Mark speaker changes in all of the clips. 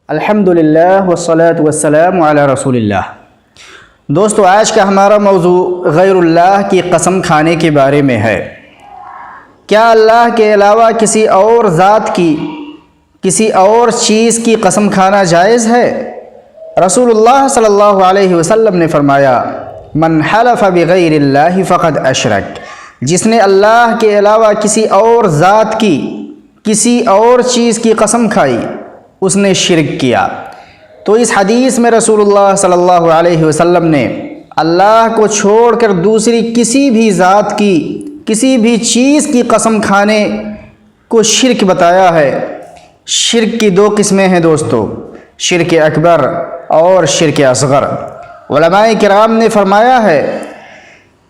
Speaker 1: الحمدللہ والصلاة والسلام علی رسول اللہ۔ دوستو، آج کا ہمارا موضوع غیر اللہ کی قسم کھانے کے بارے میں ہے۔ کیا اللہ کے علاوہ کسی اور ذات کی، کسی اور چیز کی قسم کھانا جائز ہے؟ رسول اللہ صلی اللہ علیہ وسلم نے فرمایا، من حلف بغیر اللہ فقد اشرک، جس نے اللہ کے علاوہ کسی اور ذات کی، کسی اور چیز کی قسم کھائی، اس نے شرک کیا۔ تو اس حدیث میں رسول اللہ صلی اللہ علیہ وسلم نے اللہ کو چھوڑ کر دوسری کسی بھی ذات کی، کسی بھی چیز کی قسم کھانے کو شرک بتایا ہے۔ شرک کی دو قسمیں ہیں دوستو، شرک اکبر اور شرک اصغر۔ علماء کرام نے فرمایا ہے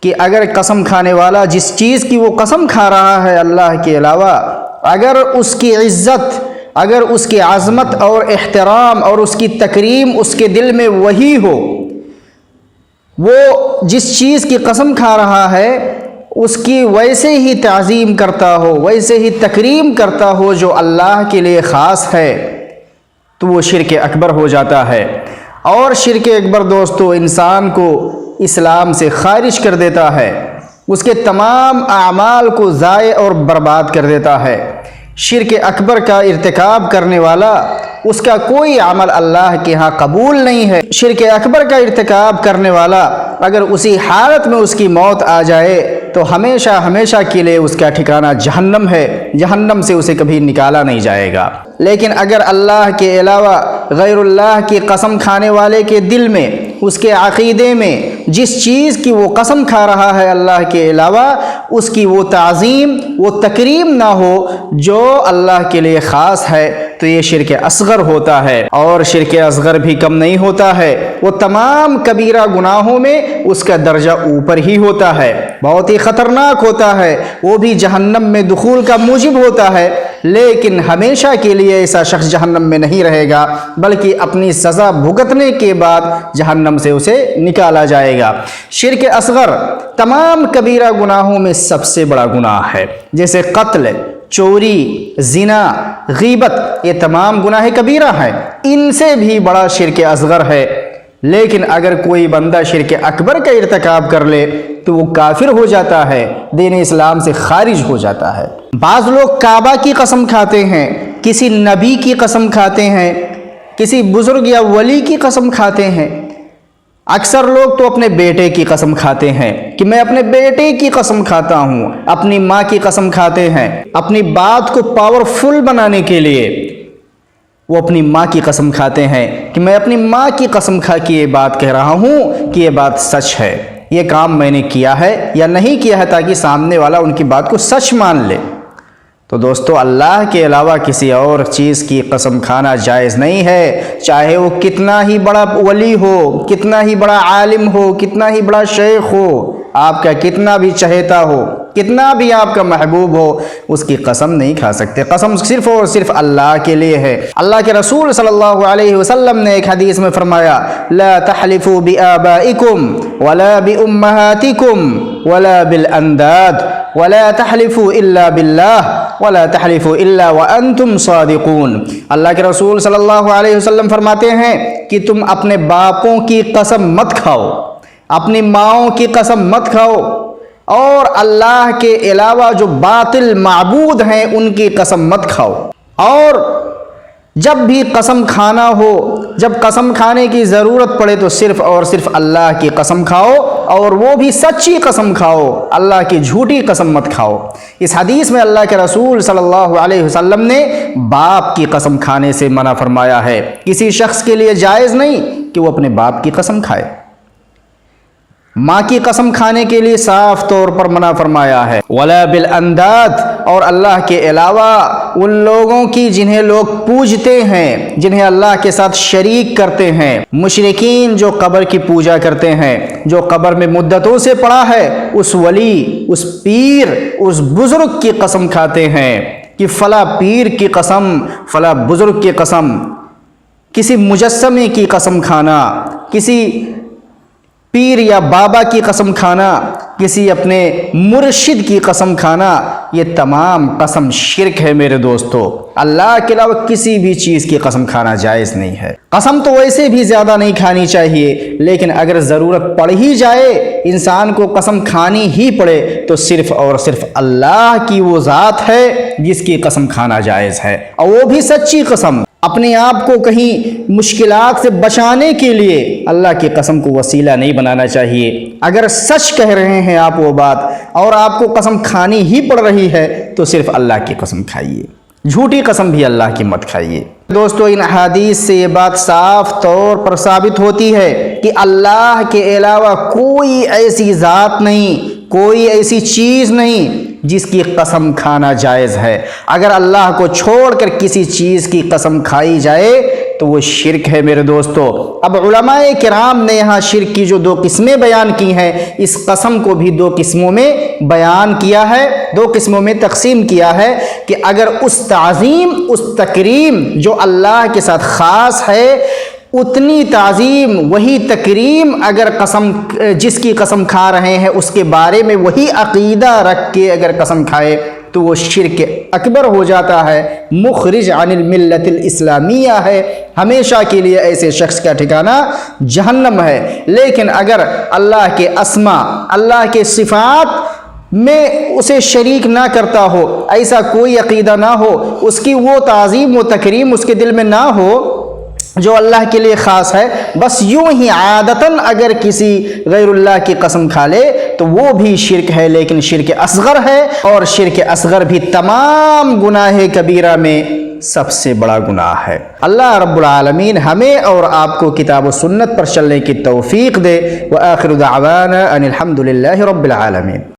Speaker 1: کہ اگر قسم کھانے والا جس چیز کی وہ قسم کھا رہا ہے اللہ کے علاوہ، اگر اس کی عزت، اگر اس کی عظمت اور احترام اور اس کی تکریم اس کے دل میں وہی ہو، وہ جس چیز کی قسم کھا رہا ہے اس کی ویسے ہی تعظیم کرتا ہو، ویسے ہی تکریم کرتا ہو جو اللہ کے لیے خاص ہے، تو وہ شرک اکبر ہو جاتا ہے۔ اور شرک اکبر دوستو انسان کو اسلام سے خارج کر دیتا ہے، اس کے تمام اعمال کو ضائع اور برباد کر دیتا ہے۔ شرک اکبر کا ارتکاب کرنے والا، اس کا کوئی عمل اللہ کے ہاں قبول نہیں ہے۔ شرک اکبر کا ارتکاب کرنے والا اگر اسی حالت میں اس کی موت آ جائے تو ہمیشہ ہمیشہ کے لیے اس کا ٹھکانہ جہنم ہے، جہنم سے اسے کبھی نکالا نہیں جائے گا۔ لیکن اگر اللہ کے علاوہ غیر اللہ کی قسم کھانے والے کے دل میں، اس کے عقیدے میں جس چیز کی وہ قسم کھا رہا ہے اللہ کے علاوہ، اس کی وہ تعظیم، وہ تکریم نہ ہو جو اللہ کے لیے خاص ہے، تو یہ شرک اصغر ہوتا ہے۔ اور شرک اصغر بھی کم نہیں ہوتا ہے، وہ تمام کبیرہ گناہوں میں اس کا درجہ اوپر ہی ہوتا ہے، بہت ہی خطرناک ہوتا ہے، وہ بھی جہنم میں دخول کا موجب ہوتا ہے۔ لیکن ہمیشہ کے لیے ایسا شخص جہنم میں نہیں رہے گا، بلکہ اپنی سزا بھگتنے کے بعد جہنم سے اسے نکالا جائے گا۔ شرک اصغر تمام کبیرہ گناہوں میں سب سے بڑا گناہ ہے، جیسے قتل، چوری، زنا، غیبت، یہ تمام گناہ کبیرہ ہیں، ان سے بھی بڑا شرک اصغر ہے۔ لیکن اگر کوئی بندہ شرک اکبر کا ارتکاب کر لے تو وہ کافر ہو جاتا ہے، دین اسلام سے خارج ہو جاتا ہے۔ بعض لوگ کعبہ کی قسم کھاتے ہیں، کسی نبی کی قسم کھاتے ہیں، کسی بزرگ یا ولی کی قسم کھاتے ہیں۔ اکثر لوگ تو اپنے بیٹے کی قسم کھاتے ہیں کہ میں اپنے بیٹے کی قسم کھاتا ہوں، اپنی ماں کی قسم کھاتے ہیں۔ اپنی بات کو پاورفل بنانے کے لیے وہ اپنی ماں کی قسم کھاتے ہیں کہ میں اپنی ماں کی قسم کھا کے یہ بات کہہ رہا ہوں کہ یہ بات سچ ہے، یہ کام میں نے کیا ہے یا نہیں کیا ہے، تاکہ سامنے والا ان کی بات کو سچ مان لے۔ تو دوستو، اللہ کے علاوہ کسی اور چیز کی قسم کھانا جائز نہیں ہے، چاہے وہ کتنا ہی بڑا ولی ہو، کتنا ہی بڑا عالم ہو، کتنا ہی بڑا شیخ ہو، آپ کا کتنا بھی چہیتا ہو، کتنا بھی آپ کا محبوب ہو، اس کی قسم نہیں کھا سکتے۔ قسم صرف اور صرف اللہ کے لیے ہے۔ اللہ کے رسول صلی اللہ علیہ وسلم نے ایک حدیث میں فرمایا، لا تحلفوا بآبائکم ولا بأمہاتکم ولا بالانداد ولا تحلفوا الا باللہ ولا تحلفوا الا وانتم صادقون۔ اللہ کے رسول صلی اللہ علیہ وسلم فرماتے ہیں کہ تم اپنے باپوں کی قسم مت کھاؤ، اپنی ماؤں کی قسم مت کھاؤ، اور اللہ کے علاوہ جو باطل معبود ہیں ان کی قسم مت کھاؤ۔ اور جب بھی قسم کھانا ہو، جب قسم کھانے کی ضرورت پڑے تو صرف اور صرف اللہ کی قسم کھاؤ، اور وہ بھی سچی قسم کھاؤ، اللہ کی جھوٹی قسم مت کھاؤ۔ اس حدیث میں اللہ کے رسول صلی اللہ علیہ وسلم نے باپ کی قسم کھانے سے منع فرمایا ہے۔ کسی شخص کے لیے جائز نہیں کہ وہ اپنے باپ کی قسم کھائے۔ ماں کی قسم کھانے کے لیے صاف طور پر منع فرمایا ہے۔ ولا بالانداد، اور اللہ کے علاوہ ان لوگوں کی جنہیں لوگ پوجتے ہیں، جنہیں اللہ کے ساتھ شریک کرتے ہیں، مشرکین جو قبر کی پوجا کرتے ہیں، جو قبر میں مدتوں سے پڑا ہے، اس ولی، اس پیر، اس بزرگ کی قسم کھاتے ہیں کہ فلاں پیر کی قسم، فلاں بزرگ کی قسم، کسی مجسمے کی قسم کھانا، کسی پیر یا بابا کی قسم کھانا، کسی اپنے مرشد کی قسم کھانا، یہ تمام قسم شرک ہے میرے دوستو۔ اللہ کے علاوہ کسی بھی چیز کی قسم کھانا جائز نہیں ہے۔ قسم تو ویسے بھی زیادہ نہیں کھانی چاہیے، لیکن اگر ضرورت پڑ ہی جائے، انسان کو قسم کھانی ہی پڑے، تو صرف اور صرف اللہ کی وہ ذات ہے جس کی قسم کھانا جائز ہے، اور وہ بھی سچی قسم۔ اپنے آپ کو کہیں مشکلات سے بچانے کے لیے اللہ کی قسم کو وسیلہ نہیں بنانا چاہیے۔ اگر سچ کہہ رہے ہیں آپ وہ بات اور آپ کو قسم کھانی ہی پڑ رہی ہے تو صرف اللہ کی قسم کھائیے، جھوٹی قسم بھی اللہ کی مت کھائیے۔ دوستو، ان احادیث سے یہ بات صاف طور پر ثابت ہوتی ہے کہ اللہ کے علاوہ کوئی ایسی ذات نہیں، کوئی ایسی چیز نہیں جس کی قسم کھانا جائز ہے۔ اگر اللہ کو چھوڑ کر کسی چیز کی قسم کھائی جائے تو وہ شرک ہے میرے دوستو۔ اب علماء کرام نے یہاں شرک کی جو 2 قسمیں بیان کی ہیں، اس قسم کو بھی 2 قسموں میں بیان کیا ہے، 2 قسموں میں تقسیم کیا ہے کہ اگر اس تعظیم، اس تکریم جو اللہ کے ساتھ خاص ہے، اتنی تعظیم، وہی تکریم اگر جس کی قسم کھا رہے ہیں اس کے بارے میں وہی عقیدہ رکھ کے اگر قسم کھائے تو وہ شرک اکبر ہو جاتا ہے، مخرج عن الملت الاسلامیہ ہے، ہمیشہ کے لیے ایسے شخص کا ٹھکانہ جہنم ہے۔ لیکن اگر اللہ کے اسما، اللہ کے صفات میں اسے شریک نہ کرتا ہو، ایسا کوئی عقیدہ نہ ہو، اس کی وہ تعظیم و تکریم اس کے دل میں نہ ہو جو اللہ کے لیے خاص ہے، بس یوں ہی عادتاً اگر کسی غیر اللہ کی قسم کھا لے تو وہ بھی شرک ہے، لیکن شرک اصغر ہے، اور شرک اصغر بھی تمام گناہ کبیرہ میں سب سے بڑا گناہ ہے۔ اللہ رب العالمین ہمیں اور آپ کو کتاب و سنت پر چلنے کی توفیق دے۔ وآخر دعوانا ان الحمد للہ رب العالمین۔